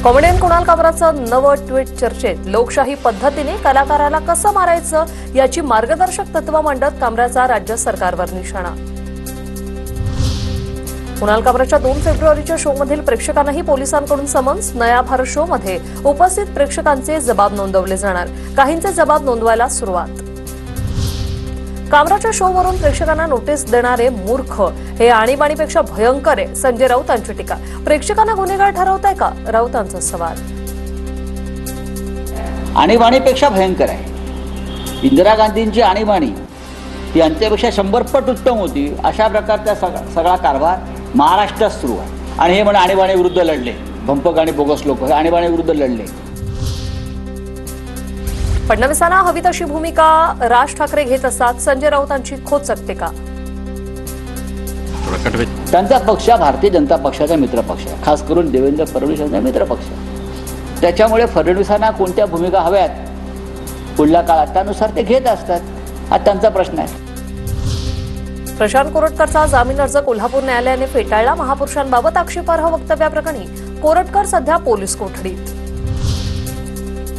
Comedian Kunal कामराचं नवं tweet चर्चेत. लोकशाही पद्धतीने कलाकाराला कसं मारायचं याची मार्गदर्शक तत्व मांडत कामराचा राज्य सरकारवर निशाणा. कुणाल कामराच्या 2 फेब्रुवारीच्या शोमधील प्रेक्षकांनाही पोलिसांकडून समन्स. नया भारत शोमध्ये उपस्थित प्रेक्षकांचे जबाब नोंदवले जाणार. काहींचे जबाब नोंदवायला सुरुवात. कामराच्या शोवरून प्रेक्षकांना नोटीस देणारे मूर्ख हे आणीबाणीपेक्षा भयंकर आहे. संजय राऊतांची टीका. प्रेक्षकांना गुन्हेगार ठरवताय का? राऊतांचा सवाल. आणीबाणीपेक्षा भयंकर आहे. इंदिरा गांधींची आणीबाणी ही त्यांच्यापेक्षा 100 पट उत्तम होती. अशा प्रकारचा सगळा कारभार महाराष्ट्रात सुरू आहे. आणि हे म्हणे आणीबाणी विरुद्ध लढले. भंपक आणि बोगस लोक हे आणीबाणी विरुद्ध लढले. फडणवीसांना हवी तशी भूमिका राज ठाकरे घेत असतात. संजय राऊतांची खोचक टीका. त्यांचा पक्ष भारतीय जनता पक्षाचा मित्र पक्ष आहे. खास करून देवेंद्र फडणवीस यांचा मित्र पक्ष. त्याच्यामुळे फडणवीसांना कोणत्या भूमिका हव्यात पुढल्या काळात त्यानुसार ते घेत असतात. हा त्यांचा प्रश्न आहे. प्रशांत कोरटकरचा जामीन अर्ज कोल्हापूर न्यायालयाने फेटाळला. महापुरुषांबाबत आक्षेपार्ह वक्तव्याप्रकरणी कोरटकर सध्या पोलीस कोठडीत.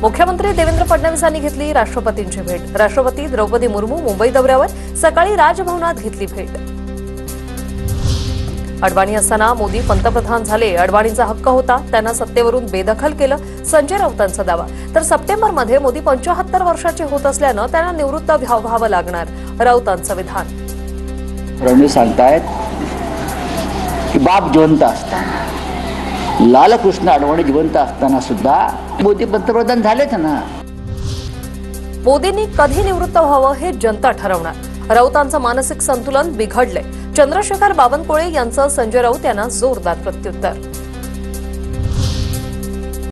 मुख्यमंत्री देवेंद्र फडणवीसांनी घेतली राष्ट्रपतींची भेट. राष्ट्रपती द्रौपदी मुर्मू मुंबई दौऱ्यावर. सकाळी राजभवनात घेतली भेट. अडवाणी असताना मोदी पंतप्रधान झाले. अडवाणींचा हक्क होता. त्यांना सत्तेवरून बेदखल केलं. संजय राऊतांचा दावा. तर सप्टेंबरमध्ये मोदी 75 वर्षाचे होत असल्यानं त्यांना निवृत्त व्हावं लागणार. राऊतांचं विधान. फडणवीस सांगतायत की बाप जिवंत असताना, लालकृष्ण अडवाणी जिवंत असताना सुद्धा मोदी पंतप्रधान झालेच ना. मोदींनी कधी निवृत्त व्हावं हे जनता ठरवणार. राऊतांचं मानसिक संतुलन बिघडलंय. चंद्रशेखर बावनकुळे यांचं संजय राऊत यांना जोरदार प्रत्युत्तर.